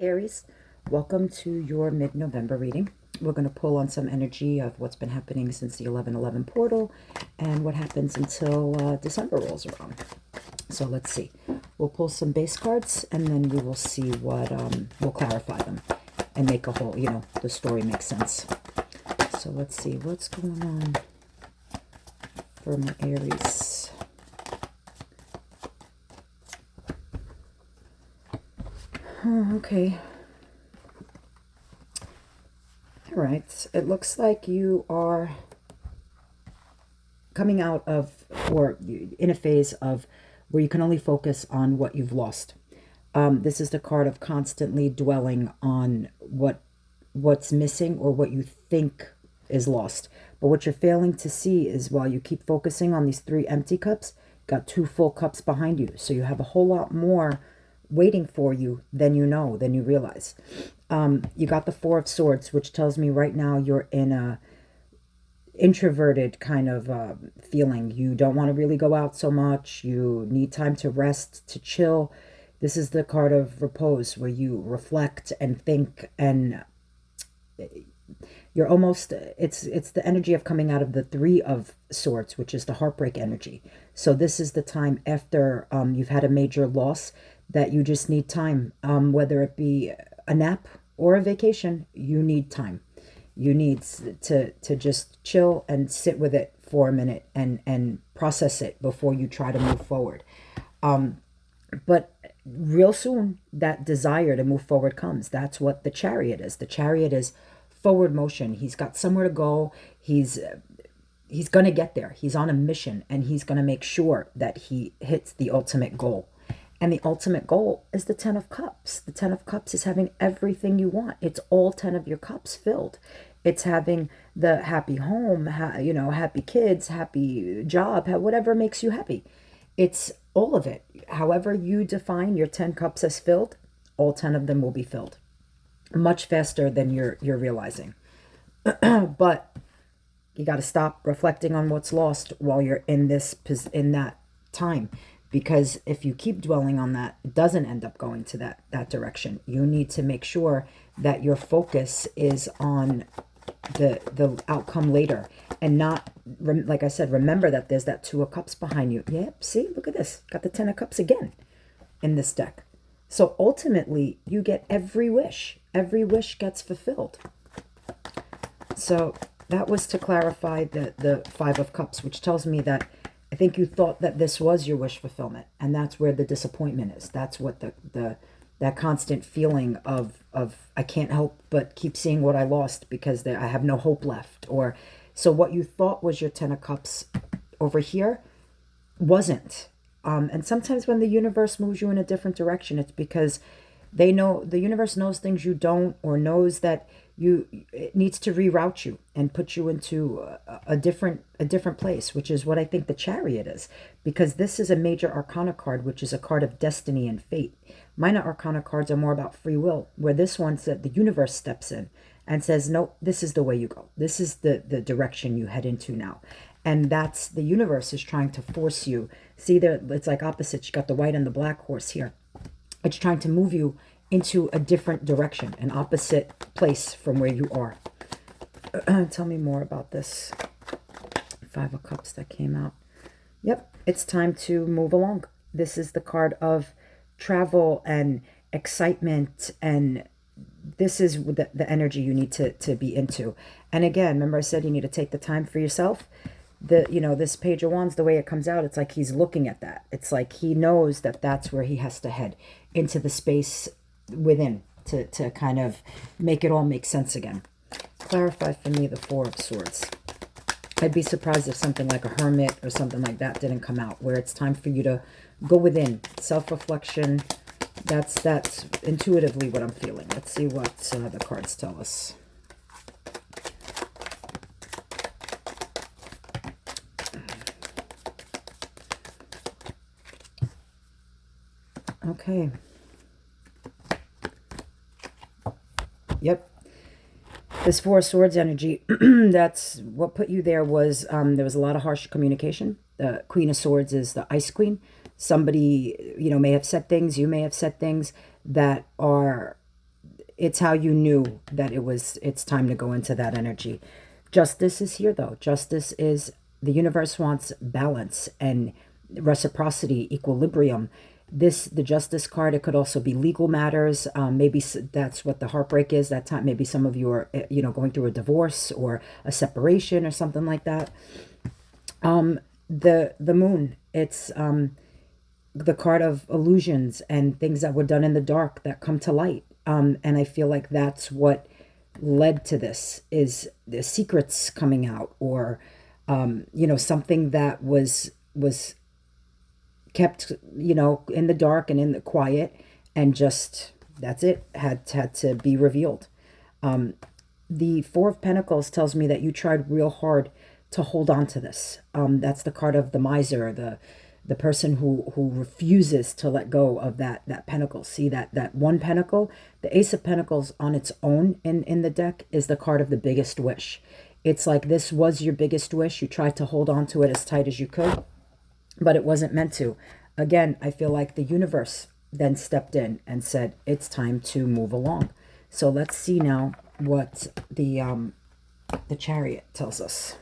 Aries, welcome to your mid-November reading. We're going to pull on some energy of what's been happening since the 11/11 portal and what happens until December rolls around. So let's see. We'll pull some base cards and then we will see what, we'll clarify them and make a whole, the story makes sense. So let's see what's going on for my Aries. Oh, okay. All right. It looks like you are coming out of, or in a phase of where you can only focus on what you've lost. This is the card of constantly dwelling on what's missing or what you think is lost. But what you're failing to see is while you keep focusing on these 3 empty cups, got 2 full cups behind you. So you have a whole lot more waiting for you than you realize. You got the 4 of Swords, which tells me right now you're in a introverted kind of feeling. You don't want to really go out so much. You need time to rest, to chill. This is the card of repose, where you reflect and think, and you're almost, it's the energy of coming out of the 3 of Swords, which is the heartbreak energy. So this is the time after you've had a major loss that you just need time, whether it be a nap or a vacation. You need time. You need to just chill and sit with it for a minute and process it before you try to move forward. But real soon, that desire to move forward comes. That's what the Chariot is. The Chariot is forward motion. He's got somewhere to go. He's going to get there. He's on a mission, and he's going to make sure that he hits the ultimate goal. And the ultimate goal is the 10 of Cups. The 10 of Cups is having everything you want. It's all 10 of your cups filled. It's having the happy home, happy kids, happy job, whatever makes you happy. It's all of it. However you define your 10 cups as filled, all 10 of them will be filled much faster than you're realizing. But you got to stop reflecting on what's lost while you're in that time. Because if you keep dwelling on that, it doesn't end up going to that direction. You need to make sure that your focus is on the outcome later, and not, like I said, remember that there's that 2 of Cups behind you. Yep, see, look at this. Got the 10 of Cups again in this deck. So ultimately, you get every wish. Every wish gets fulfilled. So that was to clarify the 5 of Cups, which tells me that I think you thought that this was your wish fulfillment, and that's where the disappointment is. That's what that constant feeling of I can't help but keep seeing what I lost because I have no hope left. Or so what you thought was your 10 of Cups over here wasn't. And sometimes when the universe moves you in a different direction, it's because the universe knows things you don't, or knows that it needs to reroute you and put you into a different place, which is what I think the Chariot is, because this is a major arcana card, which is a card of destiny and fate. Minor arcana cards are more about free will, where this one said the universe steps in and says, no, this is the way you go. This is the direction you head into now. And that's, the universe is trying to force you. See there, it's like opposites. You got the white and the black horse here. It's trying to move you into a different direction, an opposite place from where you are. Tell me more about this 5 of Cups that came out. Yep, it's time to move along. This is the card of travel and excitement, and this is the energy you need to be into. And again, remember I said you need to take the time for yourself. This Page of Wands, the way it comes out, it's like he's looking at that. It's like he knows that that's where he has to head, into the space within, to kind of make it all make sense again. Clarify for me the 4 of Swords. I'd be surprised if something like a Hermit or something like that didn't come out, where it's time for you to go within, self-reflection. That's intuitively what I'm feeling. Let's see what the cards tell us. Okay. Yep. This 4 of Swords energy, that's what put you there. Was there was a lot of harsh communication. The Queen of Swords is the Ice Queen. Somebody, may have said things, you may have said things that are it's how you knew that it's time to go into that energy. Justice is here, though. Justice is, the universe wants balance and reciprocity, equilibrium. The justice card, it could also be legal matters. Maybe that's what the heartbreak is that time. Maybe some of you are, going through a divorce or a separation or something like that. The moon, it's the card of illusions and things that were done in the dark that come to light. And I feel like that's what led to this, is the secrets coming out, or something that was kept in the dark and in the quiet, and just, that's it, had to be revealed. The Four of Pentacles tells me that you tried real hard to hold on to this. That's the card of the miser, the person who refuses to let go of that pentacle. See that one pentacle, the Ace of Pentacles on its own in the deck is the card of the biggest wish. It's like, this was your biggest wish. You tried to hold on to it as tight as you could, but it wasn't meant to. Again, I feel like the universe then stepped in and said, it's time to move along. So let's see now what the Chariot tells us.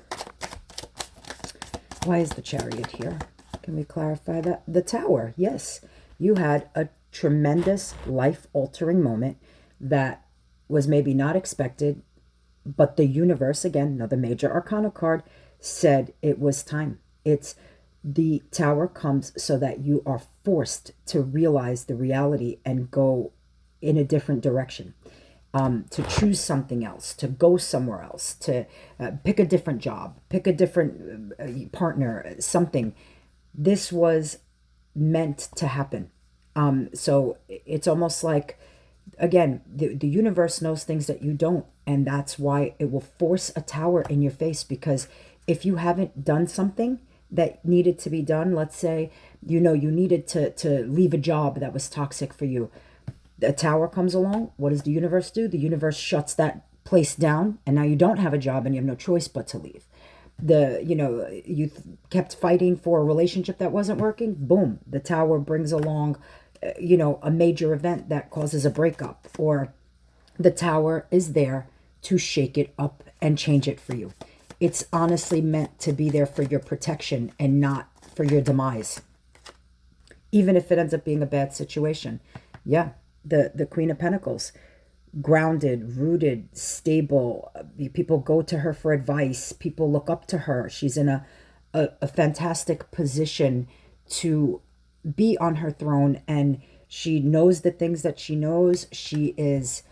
Why is the Chariot here? Can we clarify that? The Tower, yes. You had a tremendous life-altering moment that was maybe not expected, but the universe, again, another major arcana card, said it was time. The Tower comes so that you are forced to realize the reality and go in a different direction, to choose something else, to go somewhere else, to pick a different job, pick a different partner, something. This was meant to happen. So it's almost like, again, the universe knows things that you don't, and that's why it will force a tower in your face. Because if you haven't done something that needed to be done, let's say, you needed to leave a job that was toxic for you, a tower comes along. What does the universe do? The universe shuts that place down, and now you don't have a job and you have no choice but to leave. You kept fighting for a relationship that wasn't working. Boom, the Tower brings along, a major event that causes a breakup, or the Tower is there to shake it up and change it for you. It's honestly meant to be there for your protection and not for your demise, even if it ends up being a bad situation. Yeah, the Queen of Pentacles, grounded, rooted, stable. People go to her for advice. People look up to her. She's in a fantastic position to be on her throne, and she knows the things that she knows. She is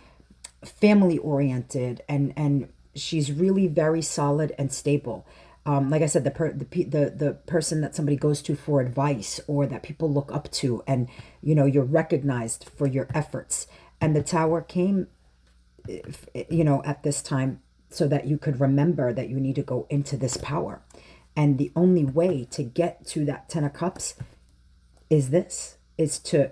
family oriented, and she's really very solid and stable. Like I said, the person that somebody goes to for advice, or that people look up to, and you're recognized for your efforts. And the Tower came, at this time, so that you could remember that you need to go into this power. And the only way to get to that Ten of Cups is to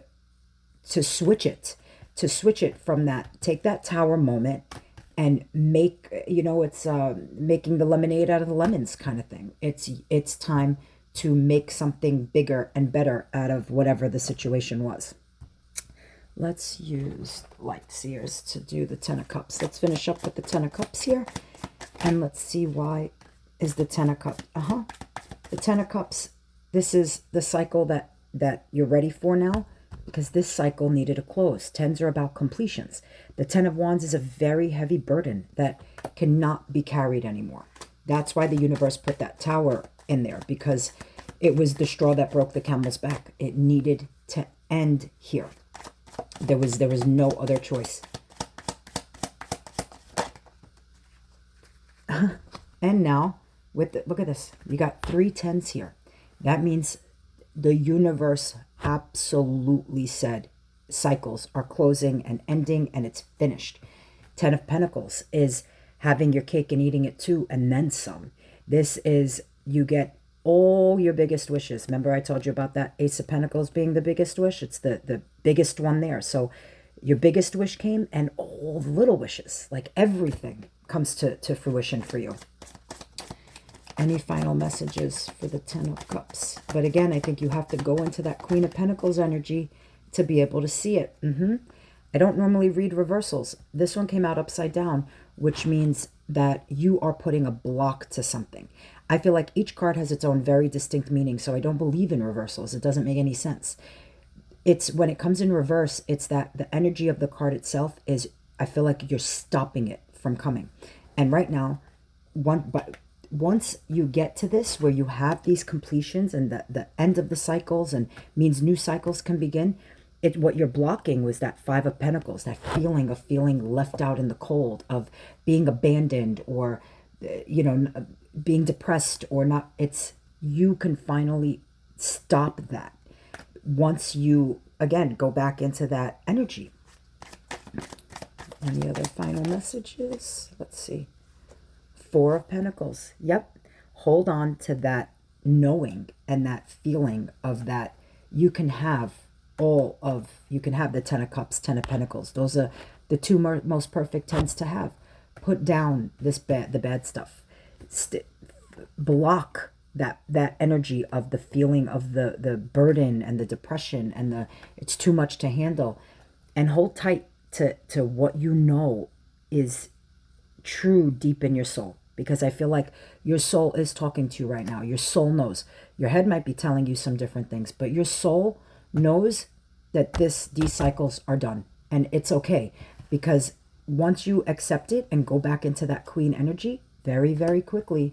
switch it from that, take that Tower moment and make, it's making the lemonade out of the lemons kind of thing. It's time to make something bigger and better out of whatever the situation was. Let's use Light Seers to do the Ten of Cups. Let's finish up with the Ten of Cups here. And let's see, why is the Ten of Cups. The Ten of Cups, this is the cycle that you're ready for now, because this cycle needed a close. Tens are about completions. The Ten of Wands is a very heavy burden that cannot be carried anymore. That's why the universe put that Tower in there, because it was the straw that broke the camel's back. It needed to end here. There was no other choice. And now, look at this. You got 3 tens here. That means the universe absolutely said cycles are closing and ending, and it's finished. 10 of Pentacles is having your cake and eating it too, and then some. This is, you get all your biggest wishes. Remember I told you about that Ace of Pentacles being the biggest wish? It's the biggest one there. So your biggest wish came, and all the little wishes, like everything comes to fruition for you. Any final messages for the Ten of Cups? But again, I think you have to go into that Queen of Pentacles energy to be able to see it. I don't normally read reversals. This one came out upside down, which means that you are putting a block to something. I feel like each card has its own very distinct meaning, so I don't believe in reversals. It doesn't make any sense. It's when it comes in reverse, it's that the energy of the card itself is, I feel like you're stopping it from coming. And right now, but once you get to this where you have these completions and the end of the cycles and means new cycles can begin, what you're blocking was that Five of Pentacles, that feeling of feeling left out in the cold, of being abandoned, or being depressed or not. It's, you can finally stop that once you again go back into that energy. Any other final messages? Let's see. Four of Pentacles. Yep. Hold on to that knowing and that feeling of that you can have you can have the Ten of Cups, Ten of Pentacles. Those are the two most perfect tens to have. Put down the bad stuff. Block that energy of the feeling of the burden and the depression and it's too much to handle, and hold tight to what you know is true deep in your soul, because I feel like your soul is talking to you right now. Your soul knows. Your head might be telling you some different things, but your soul knows that these cycles are done, and it's okay, because once you accept it and go back into that queen energy, very, very quickly,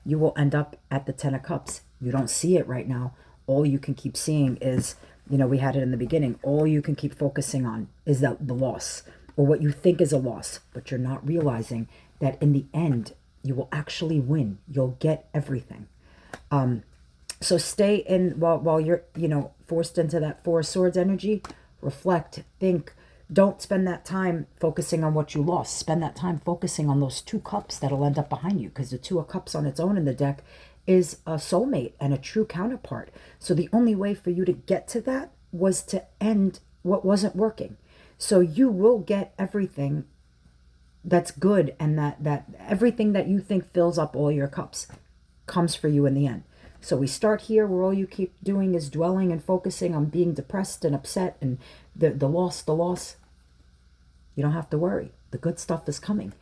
you will end up at the Ten of Cups. You don't see it right now. All you can keep seeing is, we had it in the beginning, all you can keep focusing on is the loss, or what you think is a loss, but you're not realizing that in the end, you will actually win. You'll get everything. So stay in, while you're, forced into that Four of Swords energy, reflect, think. Don't spend that time focusing on what you lost. Spend that time focusing on those two cups that'll end up behind you, because the Two of Cups on its own in the deck is a soulmate and a true counterpart. So the only way for you to get to that was to end what wasn't working. So you will get everything that's good, and that everything that you think fills up all your cups comes for you in the end. So we start here where all you keep doing is dwelling and focusing on being depressed and upset and the loss. You don't have to worry. The good stuff is coming.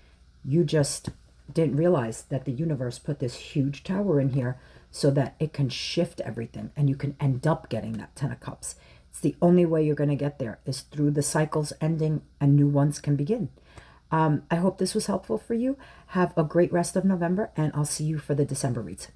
You just didn't realize that the universe put this huge tower in here so that it can shift everything, and you can end up getting that Ten of Cups. It's the only way you're going to get there, is through the cycles ending and new ones can begin. I hope this was helpful for you. Have a great rest of November, and I'll see you for the December reads.